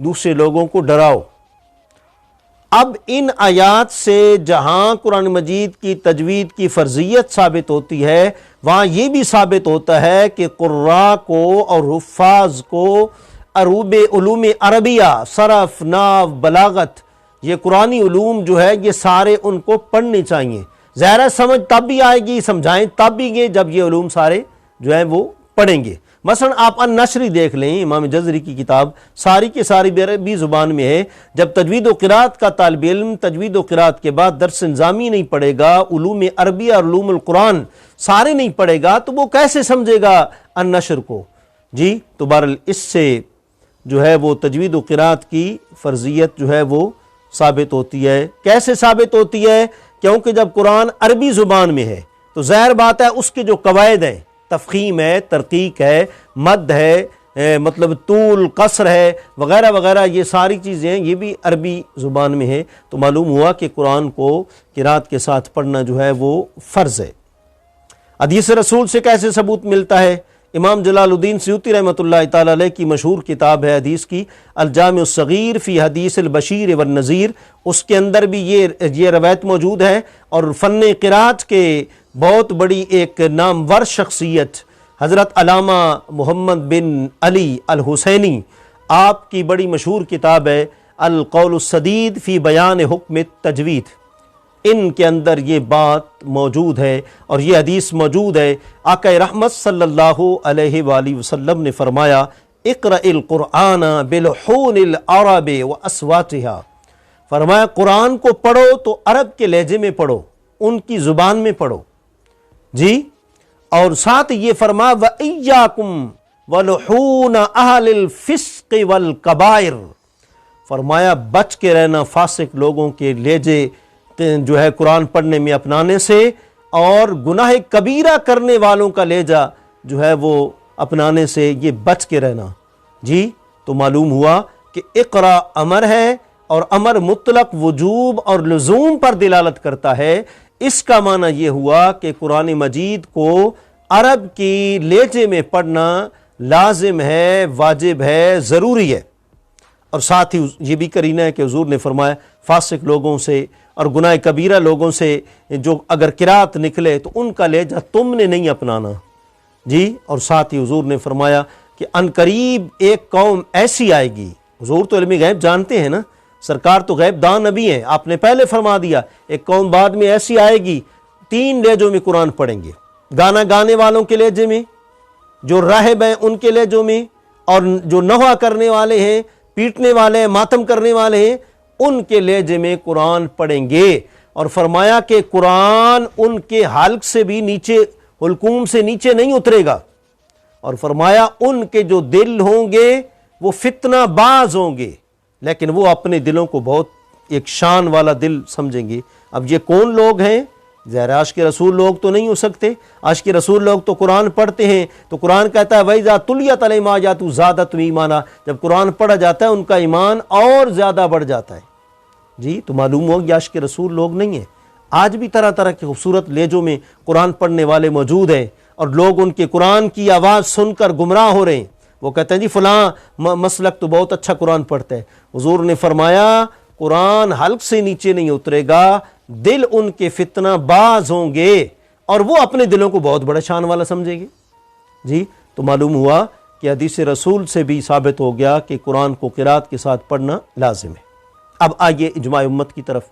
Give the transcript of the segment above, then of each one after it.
دوسرے لوگوں کو ڈراؤ۔ اب ان آیات سے جہاں قرآن مجید کی تجوید کی فرضیت ثابت ہوتی ہے، وہاں یہ بھی ثابت ہوتا ہے کہ قراء کو اور حفاظ کو علوم عربیہ، صرف، نحو، بلاغت، یہ قرآنی علوم جو ہے یہ سارے ان کو پڑھنے چاہیے۔ ظاہر ہے سمجھ تب بھی آئے گی، سمجھائیں تب بھی گے جب یہ علوم سارے جو ہیں وہ پڑھیں گے۔ مثلا آپ النشری دیکھ لیں، امام جزری کی کتاب، ساری کی ساری عربی زبان میں ہے۔ جب تجوید و قرات کا طالب علم تجوید و قرات کے بعد درس نظامی نہیں پڑھے گا، علوم عربیہ اور علوم القرآن سارے نہیں پڑھے گا، تو وہ کیسے سمجھے گا النشر کو؟ جی تو بہرحال اس سے جو ہے وہ تجوید و قرات کی فرضیت جو ہے وہ ثابت ہوتی ہے۔ کیسے ثابت ہوتی ہے؟ کیونکہ جب قرآن عربی زبان میں ہے تو ظاہر بات ہے اس کے جو قواعد ہیں، تفخیم ہے، ترقیق ہے، مد ہے، مطلب طول، قصر ہے، وغیرہ وغیرہ، یہ ساری چیزیں یہ بھی عربی زبان میں ہے، تو معلوم ہوا کہ قرآن کو قرات کے ساتھ پڑھنا جو ہے وہ فرض ہے۔ حدیث رسول سے کیسے ثبوت ملتا ہے؟ امام جلال الدین سیوطی رحمۃ اللہ تعالی علیہ کی مشہور کتاب ہے حدیث کی، الجامع الصغیر فی حدیث البشیر والنذیر، اس کے اندر بھی یہ روایت موجود ہے۔ اور فن قرات کے بہت بڑی ایک نامور شخصیت حضرت علامہ محمد بن علی الحسینی، آپ کی بڑی مشہور کتاب ہے القول السدید فی بیان حکم التجوید، ان کے اندر یہ بات موجود ہے اور یہ حدیث موجود ہے۔ آقا رحمت صلی اللہ علیہ وآلہ وسلم نے فرمایا اقرأ القرآن بلحون العرب واصواتها، فرمایا قرآن کو پڑھو تو عرب کے لہجے میں پڑھو، ان کی زبان میں پڑھو جی، اور ساتھ یہ فرمایا وَإِيَّاكُمْ وَلُحُونَ أَهْلِ الْفِسْقِ وَالْكَبَائِرِ، فرمایا بچ کے رہنا فاسق لوگوں کے لہجے جو ہے قرآن پڑھنے میں اپنانے سے، اور گناہ کبیرہ کرنے والوں کا لہجہ جو ہے وہ اپنانے سے یہ بچ کے رہنا جی۔ تو معلوم ہوا کہ اقرا امر ہے، اور امر مطلق وجوب اور لزوم پر دلالت کرتا ہے۔ اس کا معنی یہ ہوا کہ قرآن مجید کو عرب کی لہجے میں پڑھنا لازم ہے، واجب ہے، ضروری ہے۔ اور ساتھ ہی یہ بھی کرینہ ہے کہ حضور نے فرمایا فاسق لوگوں سے اور گناہ کبیرہ لوگوں سے جو اگر قرات نکلے تو ان کا لہجہ تم نے نہیں اپنانا جی۔ اور ساتھ ہی حضور نے فرمایا کہ عنقریب ایک قوم ایسی آئے گی، حضور تو علم غیب جانتے ہیں نا، سرکار تو غیب دان نبی ہیں، آپ نے پہلے فرما دیا ایک قوم بعد میں ایسی آئے گی 3 لہجوں میں قرآن پڑھیں گے، گانا گانے والوں کے لہجے میں، جو راہب ہیں ان کے لہجوں میں، اور جو نوحہ کرنے والے ہیں، پیٹنے والے ہیں، ماتم کرنے والے ہیں، ان کے لہجے میں قرآن پڑھیں گے۔ اور فرمایا کہ قرآن ان کے حلق سے بھی نیچے، حلقوم سے نیچے نہیں اترے گا، اور فرمایا ان کے جو دل ہوں گے وہ فتنہ باز ہوں گے، لیکن وہ اپنے دلوں کو بہت ایک شان والا دل سمجھیں گے۔ اب یہ کون لوگ ہیں؟ ظاہر عاشق رسول لوگ تو نہیں ہو سکتے، عاشق رسول لوگ تو قرآن پڑھتے ہیں، تو قرآن کہتا ہے وَإِذَا تُلِيَتْ عَلَيْهِمْ آيَاتُهُ زَادَتْهُمْ ایمانا، جب قرآن پڑھا جاتا ہے ان کا ایمان اور زیادہ بڑھ جاتا ہے جی۔ تو معلوم ہو کہ عاشق رسول لوگ نہیں ہیں۔ آج بھی طرح طرح کے خوبصورت لہجوں میں قرآن پڑھنے والے موجود ہیں، اور لوگ ان کے قرآن کی آواز سن کر گمراہ ہو رہے ہیں۔ وہ کہتے ہیں جی فلاں مسلک تو بہت اچھا قرآن پڑھتا ہے۔ حضور نے فرمایا قرآن حلق سے نیچے نہیں اترے گا، دل ان کے فتنہ باز ہوں گے، اور وہ اپنے دلوں کو بہت بڑا شان والا سمجھیں گے جی۔ تو معلوم ہوا کہ حدیث رسول سے بھی ثابت ہو گیا کہ قرآن کو قرات کے ساتھ پڑھنا لازم ہے۔ اب آئیے اجماع امت کی طرف۔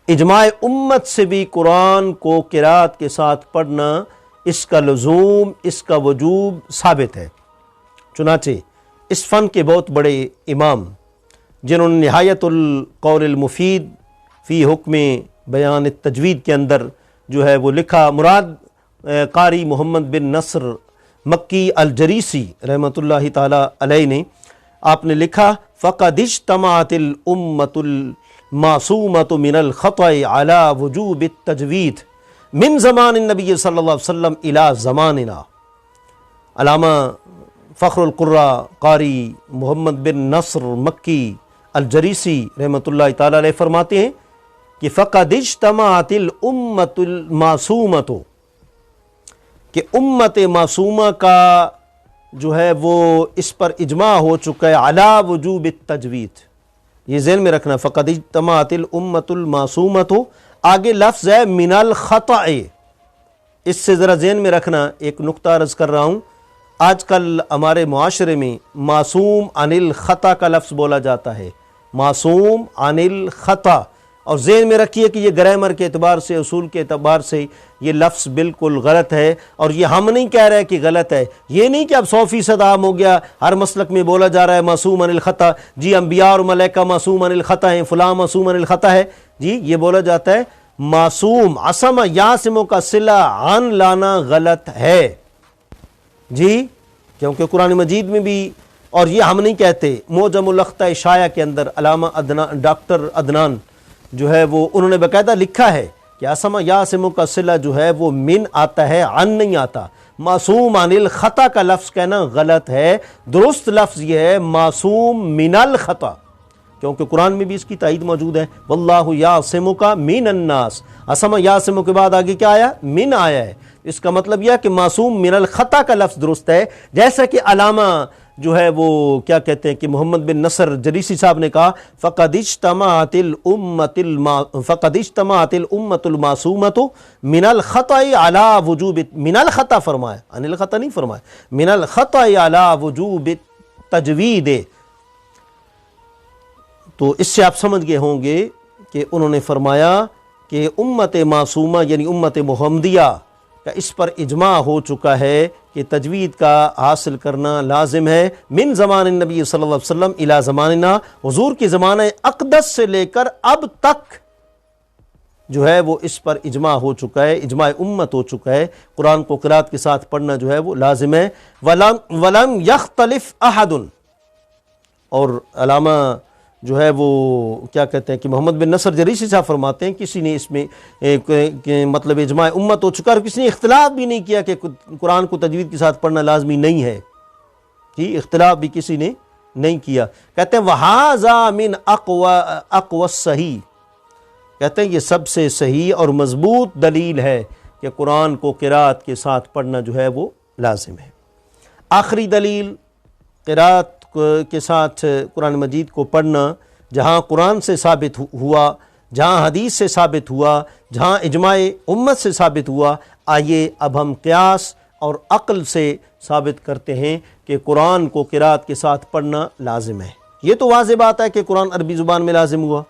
اجماع امت سے بھی قرآن کو قرات کے ساتھ پڑھنا، اس کا لزوم، اس کا وجوب ثابت ہے۔ چنانچہ اس فن کے بہت بڑے امام جنہوں نے نہایت القول المفید فی حکم بیان التجوید کے اندر جو ہے وہ لکھا، مراد قاری محمد بن نصر مکی الجریسی رحمۃ اللہ تعالی علیہ نے، آپ نے لکھا فَقَدْ اجْتَمَعَتِ الْأُمَّةُ الْمَعْصُومَةُ مِنَ الْخَطَإِ عَلَى وُجُوبِ التَّجْوِيدِ من زمان النبی صلی اللہ علیہ وسلم الى زماننا۔ علامہ فخر القراء قاری محمد بن نصر مکی الجریسی رحمۃ اللہ تعالی علیہ فرماتے ہیں کہ فَقَدْ اجْتَمَعَتِ الْأُمَّةُ الْمَعْصُومَةُ، کہ امت معصومہ کا جو ہے وہ اس پر اجماع ہو چکا ہے علی وجوب التجوید. یہ ذہن میں رکھنا. فقد اجتمعت الامۃ المعصومۃ، آگے لفظ ہے من الخطأ. اس سے ذرا ذہن میں رکھنا. ایک نقطہ عرض کر رہا ہوں، آج کل ہمارے معاشرے میں معصوم عن الخطا کا لفظ بولا جاتا ہے، معصوم عن الخطا. اور ذہن میں رکھیے کہ یہ گرامر کے اعتبار سے، اصول کے اعتبار سے یہ لفظ بالکل غلط ہے. اور یہ ہم نہیں کہہ رہے کہ غلط ہے، یہ نہیں کہ اب 100% عام ہو گیا، ہر مسلک میں بولا جا رہا ہے معصوم عن الخطا. جی انبیاء اور ملائکہ معصوم عن الخطا ہیں، فلاں معصوم عن الخطا ہے. جی یہ بولا جاتا ہے معصوم، عصم یعصم کا صلہ عن لانا غلط ہے. جی کیونکہ قرآن مجید میں بھی، اور یہ ہم نہیں کہتے، معجم الاخطاء شائع کے اندر علامہ ڈاکٹر عدنان جو ہے وہ انہوں نے باقاعدہ لکھا ہے کہ عصم یعصم کا صلہ جو ہے وہ من آتا ہے، عن نہیں آتا. معصوم عن الخطا کا لفظ کہنا غلط ہے. درست لفظ یہ ہے معصوم من الخطا، کیونکہ قرآن میں بھی اس کی تائید موجود ہے. واللہ یعصمک من الناس. عصم یعصم کے بعد آگے کیا آیا؟ من آیا ہے. اس کا مطلب یہ ہے کہ معصوم من الخطا کا لفظ درست ہے. جیسا کہ علامہ جو ہے وہ کیا کہتے ہیں کہ محمد بن نصر جریسی صاحب نے کہا فقد اجتمعت الامۃ المعصومۃ من الخطأ علی وجوب، من الخطا فرمایا، عن الخطا نہیں فرمایا، من الخطأ علی وجوب التجوید. تو اس سے آپ سمجھ گئے ہوں گے کہ انہوں نے فرمایا کہ امت معصومہ یعنی امت محمدیہ کا اس پر اجماع ہو چکا ہے کہ تجوید کا حاصل کرنا لازم ہے من زمان النبی صلی اللہ علیہ وسلم الی زماننا، حضور کے زمانہ اقدس سے لے کر اب تک جو ہے وہ اس پر اجماع ہو چکا ہے، اجماع امت ہو چکا ہے. قرآن کو قرات کے ساتھ پڑھنا جو ہے وہ لازم ہے. ولم یختلف احد. اور علامہ جو ہے وہ کیا کہتے ہیں کہ محمد بن نصر جریسی صاحب فرماتے ہیں کسی نے اس میں مطلب اجماع امت ہو چکا، اور کسی نے اختلاف بھی نہیں کیا کہ قرآن کو تجوید کے ساتھ پڑھنا لازمی نہیں ہے. جی اختلاف بھی کسی نے نہیں کیا. کہتے ہیں وَهَذَا مِنْ اقوى الصحیح، کہتے ہیں یہ سب سے صحیح اور مضبوط دلیل ہے کہ قرآن کو قرات کے ساتھ پڑھنا جو ہے وہ لازم ہے. آخری دلیل قرات کے ساتھ قرآن مجید کو پڑھنا جہاں قرآن سے ثابت ہوا، جہاں حدیث سے ثابت ہوا، جہاں اجماع امت سے ثابت ہوا، آئیے اب ہم قیاس اور عقل سے ثابت کرتے ہیں کہ قرآن کو قرات کے ساتھ پڑھنا لازم ہے. یہ تو واضح بات ہے کہ قرآن عربی زبان میں لازم ہوا،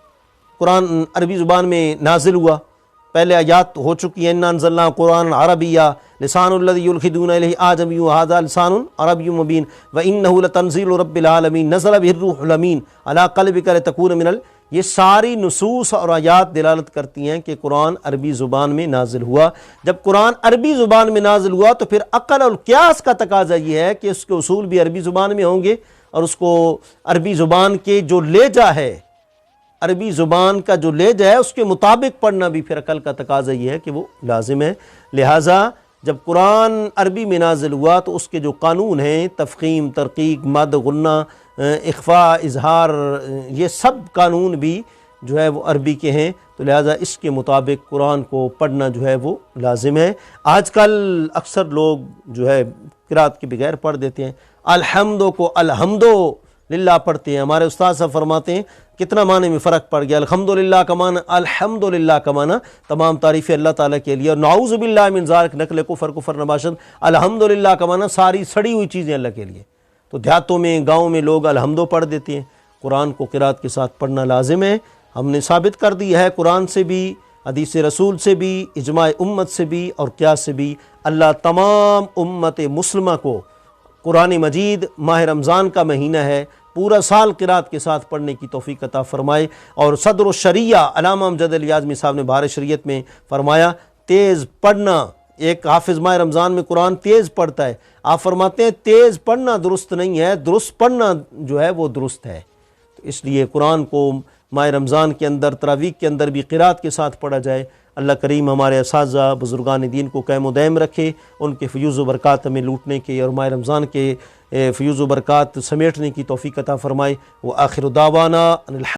قرآن عربی زبان میں نازل ہوا. پہلے آیات ہو چکی ہیں انا انزلنا قرآن عربیہ لسان الذی یلحدون الیہ اعجمی وہذا لسان عربی مبین وانہ لتنزیل رب العالمین نزل بہ الروح الامین علی قلبک لتکون من یہ ساری نصوص اور آیات دلالت کرتی ہیں کہ قرآن عربی زبان میں نازل ہوا. جب قرآن عربی زبان میں نازل ہوا تو پھر عقل اور قیاس کا تقاضا یہ ہے کہ اس کے اصول بھی عربی زبان میں ہوں گے، اور اس کو عربی زبان کے جو لہجہ ہے، عربی زبان کا جو لہجہ ہے اس کے مطابق پڑھنا بھی پھر عقل کا تقاضا یہ ہے کہ وہ لازم ہے. لہٰذا جب قرآن عربی میں نازل ہوا تو اس کے جو قانون ہیں تفخیم، ترقیق، مد، غنہ، اخفاء، اظہار، یہ سب قانون بھی جو ہے وہ عربی کے ہیں. تو لہٰذا اس کے مطابق قرآن کو پڑھنا جو ہے وہ لازم ہے. آج کل اکثر لوگ جو ہے قرات کے بغیر پڑھ دیتے ہیں. الحمدو کو الحمدو للہ پڑھتے ہیں. ہمارے استاد صاحب فرماتے ہیں کتنا معنی میں فرق پڑ گیا. الحمدللہ کا معنی الحمدللہ کا معنی تمام تعریفیں اللہ تعالیٰ کے لیے، اور نعوذ باللہ من ذالک نقل کفر نباشد. الحمدللہ کا معنی ساری سڑی ہوئی چیزیں اللہ کے لیے. تو دیہاتوں میں، گاؤں میں لوگ الحمدو پڑھ دیتے ہیں. قرآن کو قرات کے ساتھ پڑھنا لازم ہے. ہم نے ثابت کر دیا ہے قرآن سے بھی، حدیث رسول سے بھی، اجماع امت سے بھی اور قیاس سے بھی. اللہ تمام امت مسلمہ کو قرآن مجید ماہ رمضان کا مہینہ ہے، پورا سال قرات کے ساتھ پڑھنے کی توفیق عطا فرمائے. اور صدر الشریعہ علامہ امجد علی اعظمی صاحب نے بہار شریعت میں فرمایا تیز پڑھنا، ایک حافظ ماہ رمضان میں قرآن تیز پڑھتا ہے. آپ فرماتے ہیں تیز پڑھنا درست نہیں ہے، درست پڑھنا جو ہے وہ درست ہے. تو اس لیے قرآن کو ماہ رمضان کے اندر، تراویح کے اندر بھی قرات کے ساتھ پڑھا جائے. اللہ کریم ہمارے اساتذہ بزرگان دین کو قائم و دائم رکھے، ان کے فیوز و برکات ہمیں لوٹنے کے اور ماہ رمضان کے فیوز و برکات سمیٹنے کی توفیق عطا فرمائے. وآخر دعوانا